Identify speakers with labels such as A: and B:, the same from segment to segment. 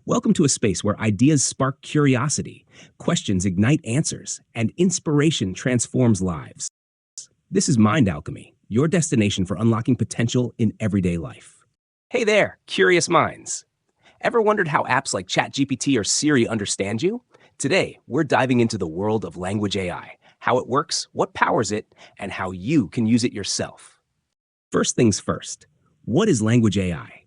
A: Welcome to a space where ideas spark curiosity, questions ignite answers, and inspiration transforms lives. This is Mind Alchemy, your destination for unlocking potential in everyday life. Hey there, curious minds. Ever wondered how apps like ChatGPT or Siri understand you? Today, we're diving into the world of language AI, how it works, what powers it, and how you can use it yourself. First things first, what is language AI?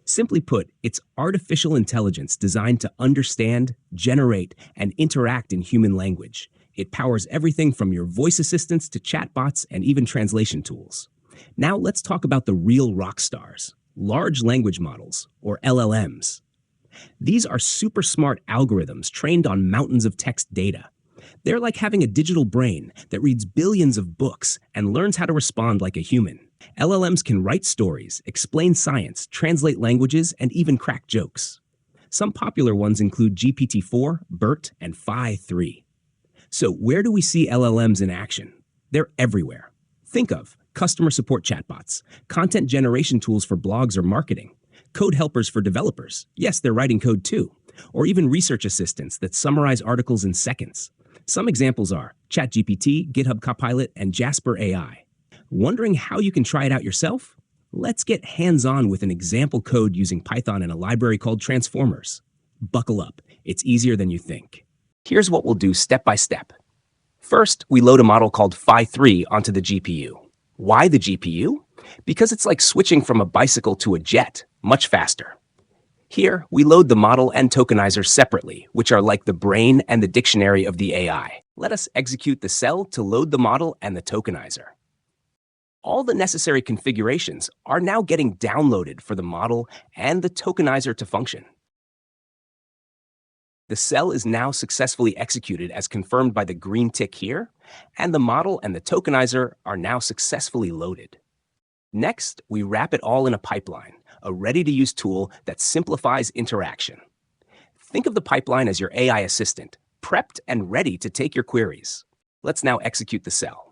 A: Simply put, it's artificial intelligence designed to understand, generate, and interact in human language. It powers everything from your voice assistants to chatbots and even translation tools. Now let's talk about the real rock stars, large language models, or LLMs. These are super smart algorithms trained on mountains of text data. They're like having a digital brain that reads billions of books and learns how to respond like a human. LLMs can write stories, explain science, translate languages, and even crack jokes. Some popular ones include GPT-4, BERT, and Phi-3. So where do we see LLMs in action? They're everywhere. Think of customer support chatbots, content generation tools for blogs or marketing, code helpers for developers. Yes, they're writing code too. Or even research assistants that summarize articles in seconds. Some examples are ChatGPT, GitHub Copilot, and Jasper AI. Wondering how you can try it out yourself? Let's get hands-on with an example code using Python and a library called Transformers. Buckle up, it's easier than you think. Here's what we'll do step by step. First, we load a model called Phi-3 onto the GPU. Why the GPU? Because it's like switching from a bicycle to a jet, much faster. Here, we load the model and tokenizer separately, which are like the brain and the dictionary of the AI. Let us execute the cell to load the model and the tokenizer. All the necessary configurations are now getting downloaded for the model and the tokenizer to function. The cell is now successfully executed as confirmed by the green tick here, and the model and the tokenizer are now successfully loaded. Next, we wrap it all in a pipeline, a ready-to-use tool that simplifies interaction. Think of the pipeline as your AI assistant, prepped and ready to take your queries. Let's now execute the cell.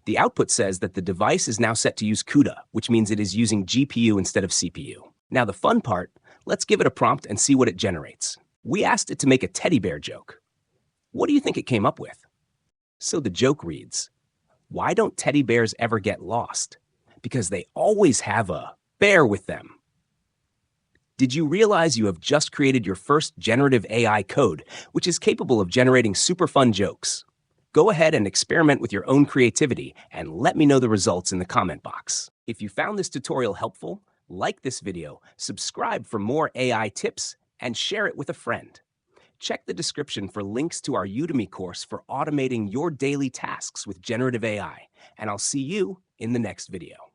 A: The output says that the device is now set to use CUDA, which means it is using GPU instead of CPU. Now the fun part, let's give it a prompt and see what it generates. We asked it to make a teddy bear joke. What do you think it came up with? So the joke reads, why don't teddy bears ever get lost? Because they always have a bear with them. Did you realize you have just created your first generative AI code, which is capable of generating super fun jokes? Go ahead and experiment with your own creativity and let me know the results in the comment box. If you found this tutorial helpful, like this video, subscribe for more AI tips, and share it with a friend. Check the description for links to our Udemy course for automating your daily tasks with generative AI, and I'll see you in the next video.